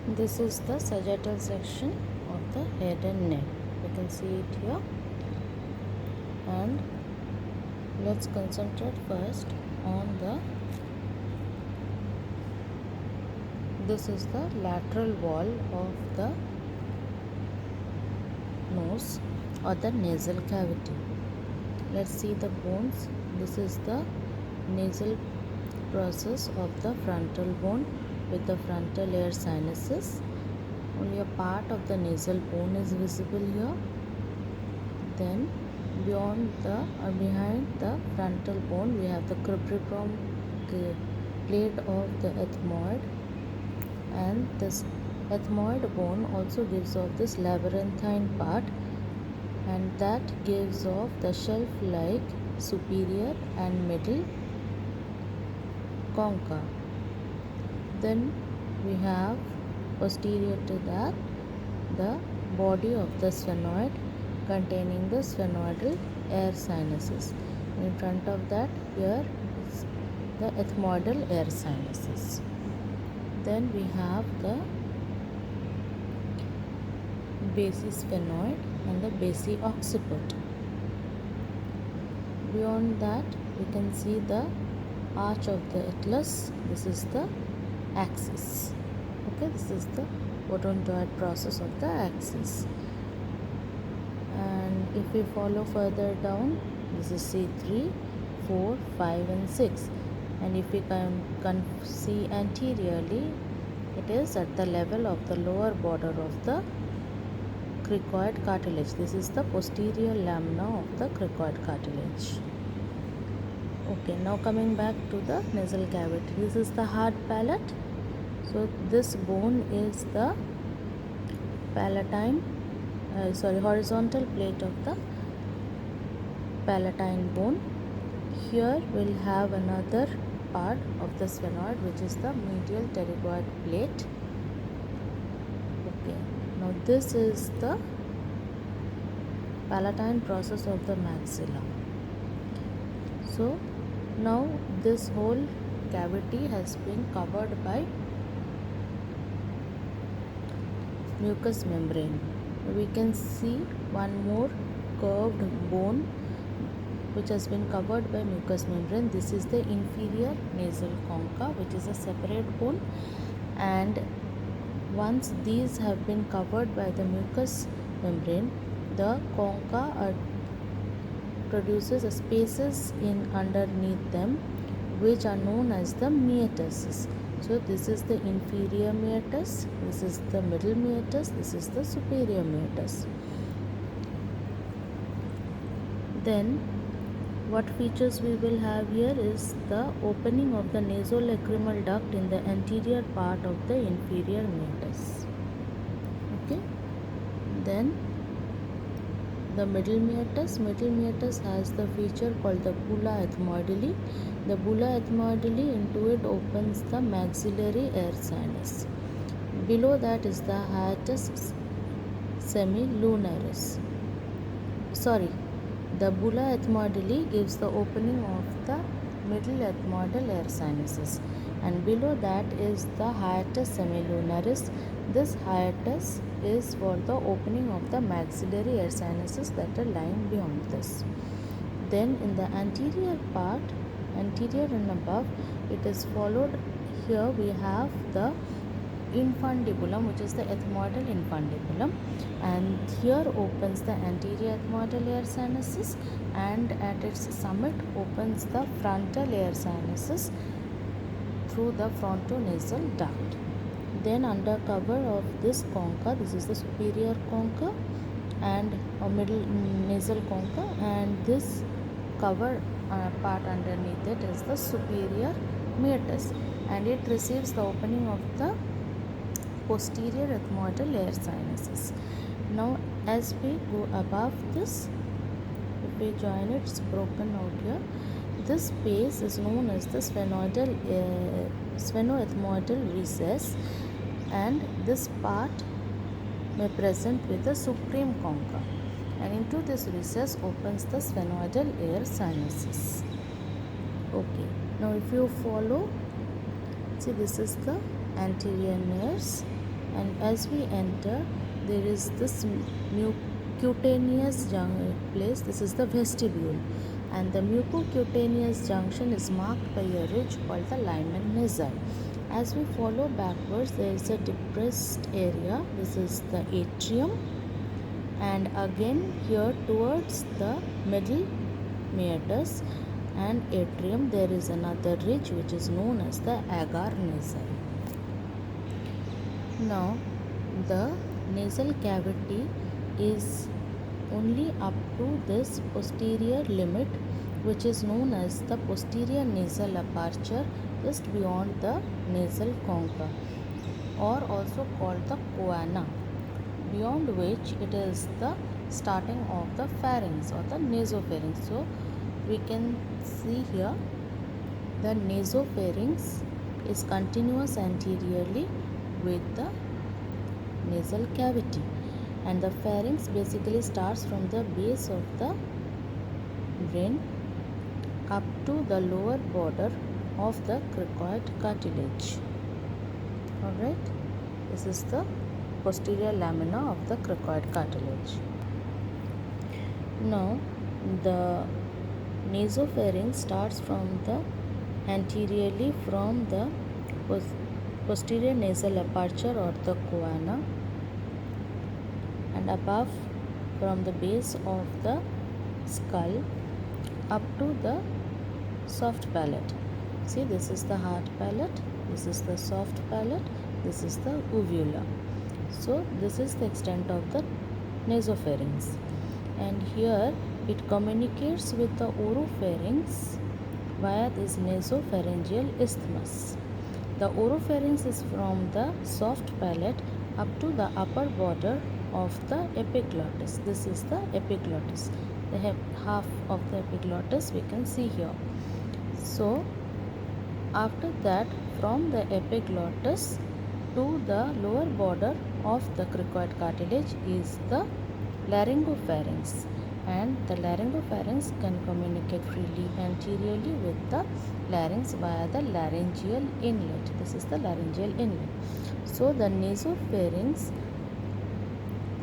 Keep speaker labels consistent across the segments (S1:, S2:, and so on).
S1: This is the sagittal section of the head and neck. You can see it here. And let's concentrate first on this is the lateral wall of the nose or the nasal cavity. Let's see the bones. This is the nasal process of the frontal bone with the frontal air sinuses. Only a part of the nasal bone is visible here. Then behind the frontal bone we have the cribriform plate of the ethmoid, and this ethmoid bone also gives off this labyrinthine part, and that gives off the shelf-like superior and middle concha. Then we have posterior to that the body of the sphenoid containing the sphenoidal air sinuses. In front of that here is the ethmoidal air sinuses. Then we have the basisphenoid and the basiocciput. Beyond that we can see the arch of the atlas. This is the axis. Okay, this is the odontoid process of the axis. And if we follow further down, this is C3, 4, 5 and 6. And if we can see anteriorly, it is at the level of the lower border of the cricoid cartilage. This is the posterior lamina of the cricoid cartilage. Okay, now coming back to the nasal cavity. This is the hard palate. So this bone is the horizontal plate of the palatine bone. Here we'll have another part of the sphenoid, which is the medial pterygoid plate. Okay, now this is the palatine process of the maxilla. So now this whole cavity has been covered by mucous membrane. We can see one more curved bone which has been covered by mucous membrane. This is the inferior nasal concha, which is a separate bone, and once these have been covered by the mucous membrane, the concha produces spaces in underneath them which are known as the meatus. So this is the inferior meatus, this is the middle meatus, this is the superior meatus. Then what features we will have here is the opening of the nasolacrimal duct in the anterior part of the inferior meatus. Okay. Then the middle meatus has the feature called the bulla ethmoidale. The bulla ethmoidale, into it opens the maxillary air sinus. Below that is the hiatus semilunaris. The bulla ethmoidale gives the opening of the middle ethmoidal air sinuses, and below that is the hiatus semilunaris. This hiatus is for the opening of the maxillary air sinuses that are lying beyond this. Then in the anterior part, anterior and above, it is followed. Here we have the infundibulum, which is the ethmoidal infundibulum, and here opens the anterior ethmoidal air sinuses, and at its summit opens the frontal air sinuses through the frontonasal duct. Then under cover of this concha, this is the superior concha and a middle nasal concha, and this cover part underneath it is the superior meatus, and it receives the opening of the posterior ethmoidal air sinuses. Now as we go above this, if we join it, it's broken out here. This space is known as the sphenoethmoidal recess, and this part may present with the supreme concha, and into this recess opens the sphenoidal air sinuses. Okay, now if you follow, see, this is the anterior nares, as we enter, there is this mucocutaneous place. This is the vestibule, and the mucocutaneous junction is marked by a ridge called the Lyman nasal. As we follow backwards, there is a depressed area. This is the atrium, and again here towards the middle meatus and atrium there is another ridge which is known as the agar nasal. Now the nasal cavity is only up to this posterior limit, which is known as the posterior nasal aperture, just beyond the nasal concha, or also called the choana, beyond which it is the starting of the pharynx or the nasopharynx. So we can see here the nasopharynx is continuous anteriorly with the nasal cavity, and the pharynx basically starts from the base of the brain up to the lower border of the cricoid cartilage. Alright, this is the posterior lamina of the cricoid cartilage. Now the nasopharynx starts from the anteriorly from the posterior nasal aperture or the choana, and above from the base of the skull up to the soft palate. See, this is the hard palate, this is the soft palate, this is the uvula. So this is the extent of the nasopharynx, and here it communicates with the oropharynx via this nasopharyngeal isthmus. The oropharynx is from the soft palate up to the upper border of the epiglottis. This is the epiglottis. The half of the epiglottis we can see here. So after that, from the epiglottis to the lower border of the cricoid cartilage is the laryngopharynx, and the laryngopharynx can communicate freely anteriorly with the larynx via the laryngeal inlet. This is the laryngeal inlet. So the nasopharynx,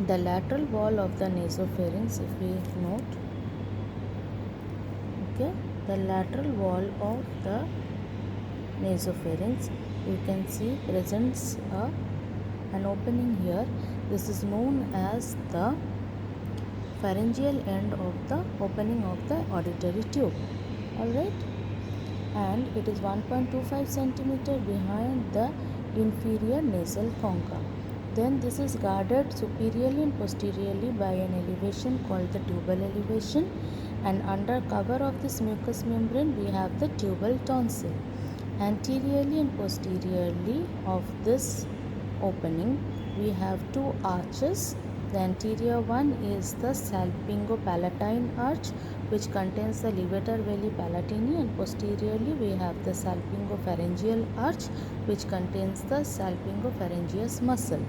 S1: the lateral wall of the nasopharynx, if we note, okay, the lateral wall of the nasopharynx, you can see presents an opening here. This is known as the pharyngeal end of the opening of the auditory tube. Alright, and it is 1.25 centimeter behind the inferior nasal concha. Then this is guarded superiorly and posteriorly by an elevation called the tubal elevation, and under cover of this mucous membrane we have the tubal tonsil. Anteriorly and posteriorly of this opening we have two arches. The anterior one is the salpingo-palatine arch, which contains the levator veli palatini, and posteriorly we have the salpingo-pharyngeal arch, which contains the salpingo-pharyngeus muscle.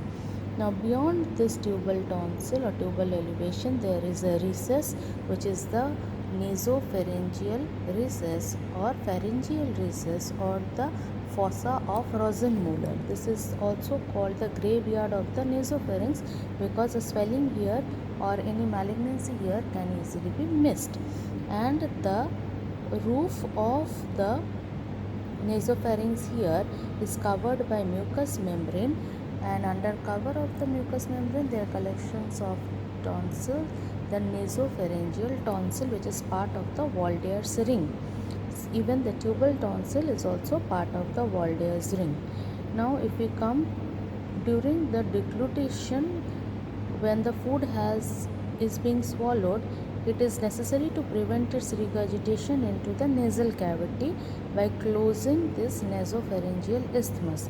S1: Now beyond this tubal tonsil or tubal elevation there is a recess, which is the nasopharyngeal recess or pharyngeal recess or the fossa of Rosenmuller. This is also called the graveyard of the nasopharynx because a swelling here or any malignancy here can easily be missed. And the roof of the nasopharynx here is covered by mucous membrane, and under cover of the mucous membrane there are collections of tonsil, the nasopharyngeal tonsil, which is part of the Waldeyer's ring. Even the tubal tonsil is also part of the Waldeyer's ring. Now if we come during the deglutition, when the food is being swallowed, it is necessary to prevent its regurgitation into the nasal cavity by closing this nasopharyngeal isthmus.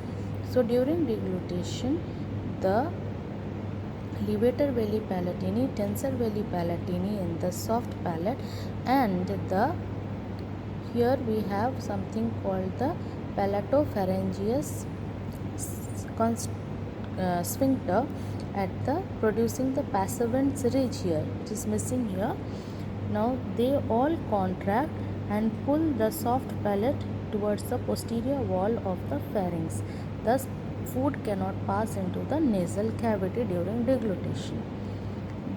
S1: So during deglutition, the levator veli palatini, tensor veli palatini in the soft palate, and the here we have something called the palatopharyngeus sphincter at the producing the passavant's ridge here, which is missing here. Now they all contract and pull the soft palate towards the posterior wall of the pharynx, thus food cannot pass into the nasal cavity during deglutition.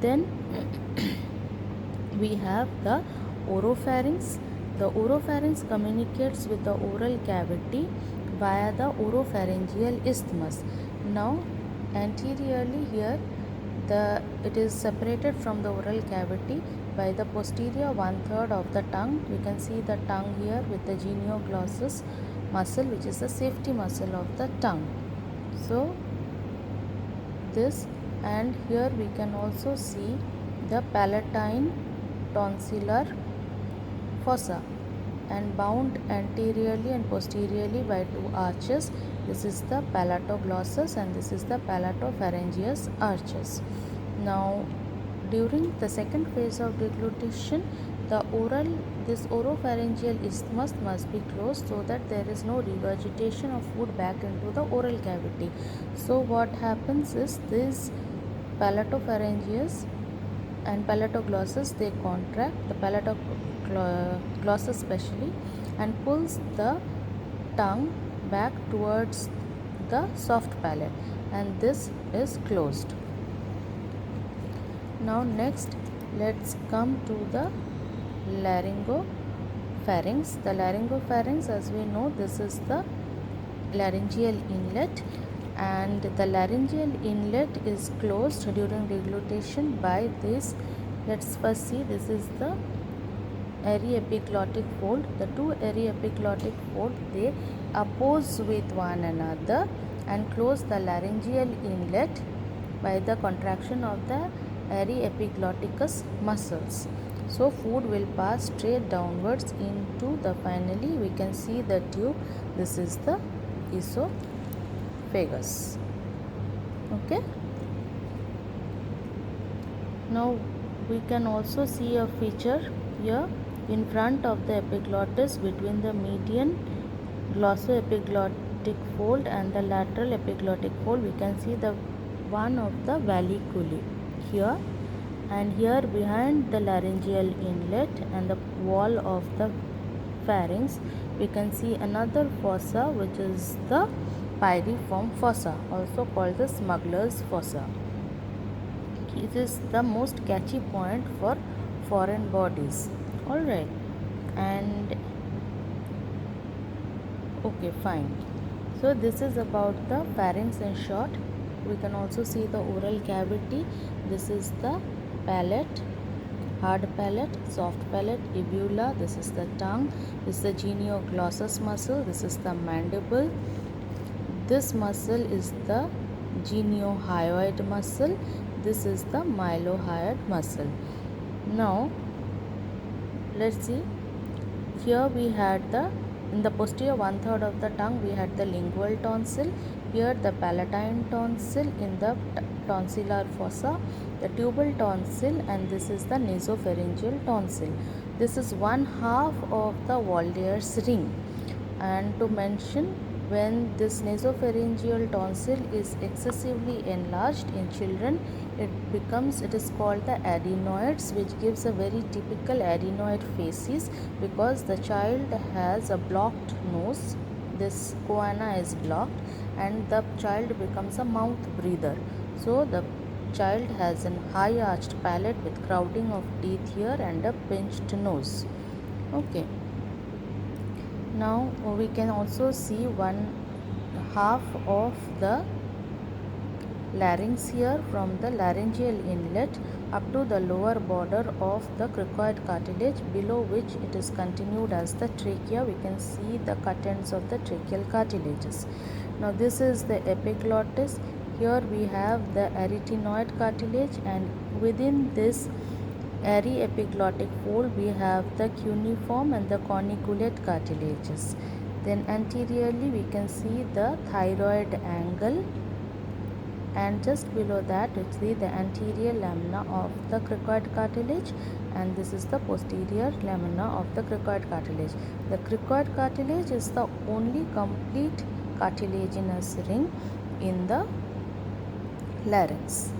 S1: Then we have the oropharynx. The oropharynx communicates with the oral cavity via the oropharyngeal isthmus. Now, anteriorly here, it is separated from the oral cavity by the posterior 1/3 of the tongue. You can see the tongue here with the genioglossus muscle, which is the safety muscle of the tongue. So this, and here we can also see the palatine tonsillar fossa, and bound anteriorly and posteriorly by two arches. This is the palatoglossus and this is the palatopharyngeus arches. Now, during the second phase of deglutition, this oropharyngeal isthmus must be closed so that there is no regurgitation of food back into the oral cavity. So what happens is this palatopharyngeus and palatoglossus, they contract, the palatoglossus especially, and pulls the tongue back towards the soft palate, and this is closed. Now next, let's come to the laryngopharynx. The laryngopharynx, as we know, this is the laryngeal inlet, and the laryngeal inlet is closed during deglutition by this. Let's first see, this is the aryepiglottic fold. The two aryepiglottic folds, they oppose with one another and close the laryngeal inlet by the contraction of the aryepiglotticus muscles. So food will pass straight downwards into the, finally we can see the tube. This is the esophagus. Okay. Now we can also see a feature here in front of the epiglottis between the median glossoepiglottic fold and the lateral epiglottic fold. We can see the one of the valleculae here, and here behind the laryngeal inlet and the wall of the pharynx, we can see another fossa, which is the pyriform fossa, also called the smuggler's fossa. It is the most catchy point for foreign bodies. Alright, and okay, fine. So this is about the pharynx in short. We can also see the oral cavity. This is the palate, hard palate, soft palate, uvula. This is the tongue. This is the genioglossus muscle. This is the mandible. This muscle is the geniohyoid muscle. This is the mylohyoid muscle. Now let's see. Here we had in the posterior 1/3 of the tongue, we had the lingual tonsil. Here the palatine tonsil in the tonsillar fossa, the tubal tonsil, and this is the nasopharyngeal tonsil. This is 1/2 of the Waldeyer's ring. And to mention, when this nasopharyngeal tonsil is excessively enlarged in children, it is called the adenoids, which gives a very typical adenoid facies, because the child has a blocked nose. This choana is blocked and the child becomes a mouth breather. So the child has a high arched palate with crowding of teeth here and a pinched nose. Okay. Now we can also see 1/2 of the larynx here, from the laryngeal inlet up to the lower border of the cricoid cartilage, below which it is continued as the trachea. We can see the cut ends of the tracheal cartilages. Now this is the epiglottis. Here we have the arytenoid cartilage, and within this aryepiglottic fold we have the cuneiform and the corniculate cartilages. Then anteriorly we can see the thyroid angle, and just below that we see the anterior lamina of the cricoid cartilage, and this is the posterior lamina of the cricoid cartilage. The cricoid cartilage is the only complete cartilaginous ring in the larynx.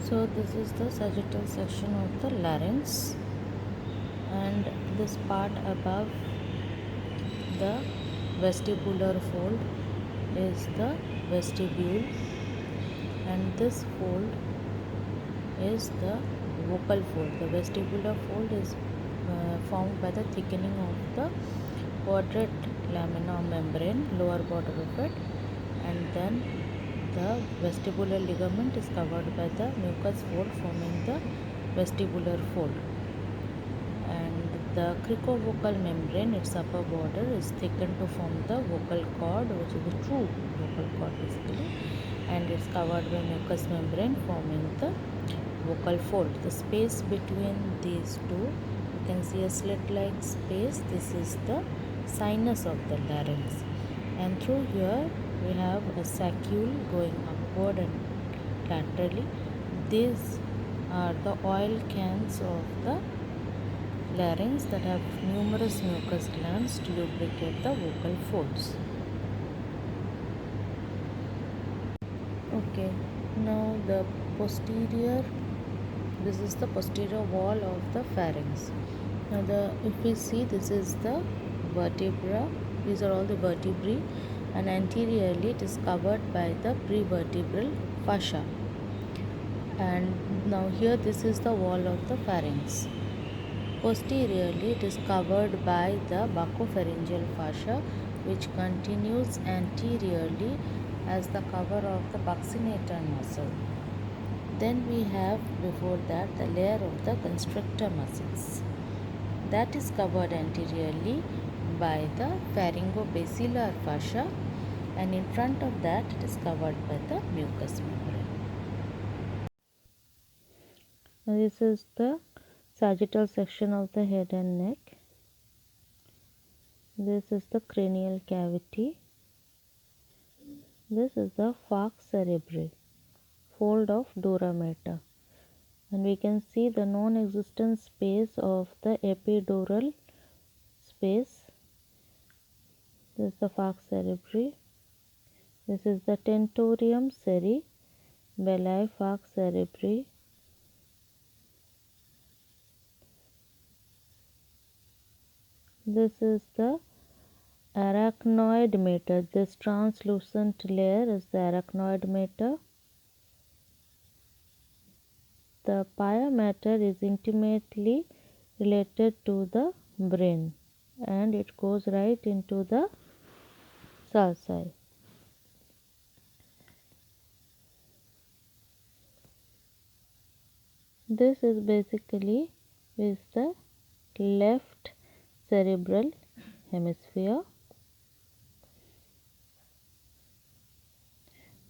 S1: So this is the sagittal section of the larynx, and this part above the vestibular fold is the vestibule, and this fold is the vocal fold. The vestibular fold is formed by the thickening of the quadrate lamina membrane, lower border of it, and then the vestibular ligament is covered by the mucous fold forming the vestibular fold, and the cricovocal membrane, its upper border, is thickened to form the vocal cord, which is the true vocal cord basically, and it's covered by mucous membrane forming the vocal fold. The space between these two, you can see a slit like space. This is the sinus of the larynx, and through here we have a saccule going upward and laterally. These are the oil cans of the larynx that have numerous mucous glands to lubricate the vocal folds. Okay, now the posterior, this is the posterior wall of the pharynx. Now if we see, this is the vertebra, these are all the vertebrae, and anteriorly it is covered by the prevertebral fascia. And now here this is the wall of the pharynx. Posteriorly it is covered by the buccopharyngeal fascia, which continues anteriorly as the cover of the buccinator muscle. Then we have before that the layer of the constrictor muscles, that is covered anteriorly by the pharyngobasilar fascia, and in front of that it is covered by the mucous membrane. This is the sagittal section of the head and neck. This is the cranial cavity. This is the falx cerebri, fold of dura mater, and we can see the non-existent space of the epidural space. This is the falx cerebri. This is the tentorium cerebelli falx cerebri. This is the arachnoid mater. This translucent layer is the arachnoid mater. The pia mater is intimately related to the brain, and it goes right into the sulci. This is basically the left cerebral hemisphere.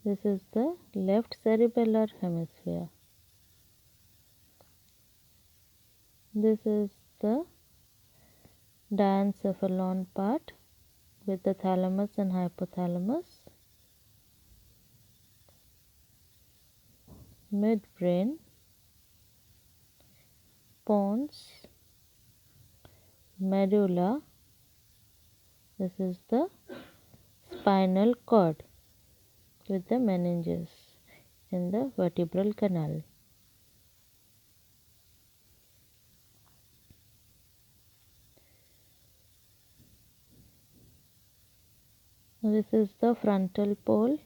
S1: This is the left cerebellar hemisphere. This is the diencephalon part with the thalamus and hypothalamus. Midbrain, pons, medulla. This is the spinal cord with the meninges in the vertebral canal. This is the frontal pole.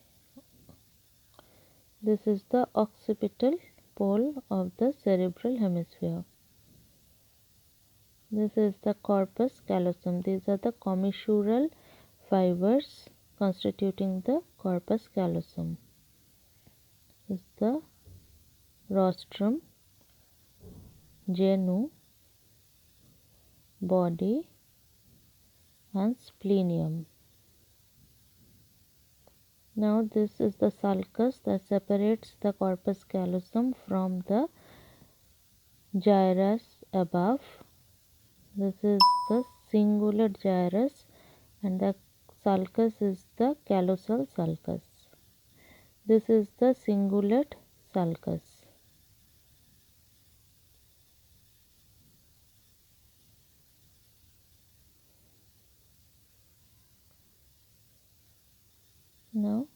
S1: This is the occipital pole of the cerebral hemisphere. This is the corpus callosum. These are the commissural fibers constituting the corpus callosum. This is the rostrum, genu, body, and splenium. Now this is the sulcus that separates the corpus callosum from the gyrus above. This is the cingulate gyrus, and the sulcus is the callosal sulcus. This is the cingulate sulcus. Now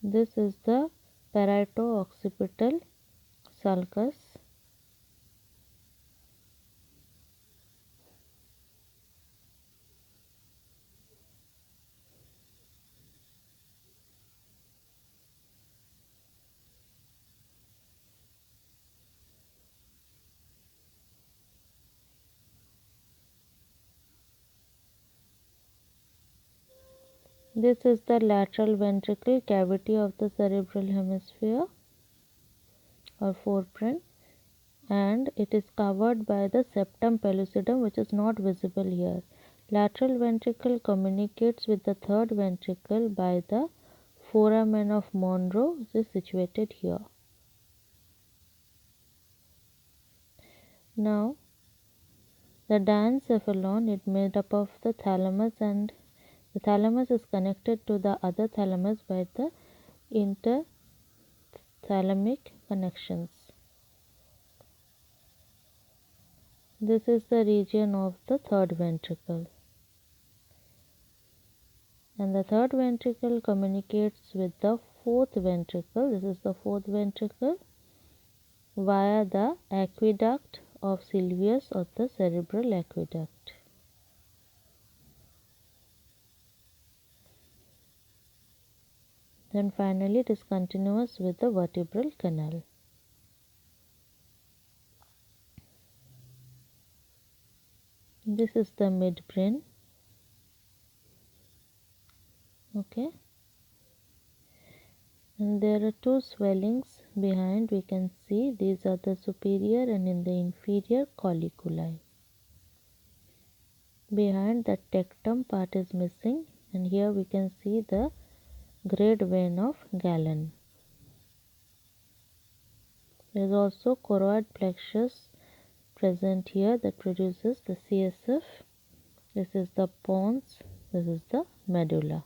S1: this is the parieto-occipital sulcus. This is the lateral ventricle cavity of the cerebral hemisphere or forebrain, and it is covered by the septum pellucidum, which is not visible here. Lateral ventricle communicates with the third ventricle by the foramen of Monro, which is situated here. Now, the diencephalon is made up of the thalamus, and the thalamus is connected to the other thalamus by the interthalamic connections. This is the region of the third ventricle. And the third ventricle communicates with the fourth ventricle. This is the fourth ventricle via the aqueduct of Sylvius or the cerebral aqueduct. Then finally it is continuous with the vertebral canal. This is the midbrain. Okay. And there are two swellings behind, we can see these are the superior and in the inferior colliculi. Behind the tectum part is missing, and here we can see the great vein of Galen. There is also choroid plexus present here that produces the CSF. This is the pons, this is the medulla.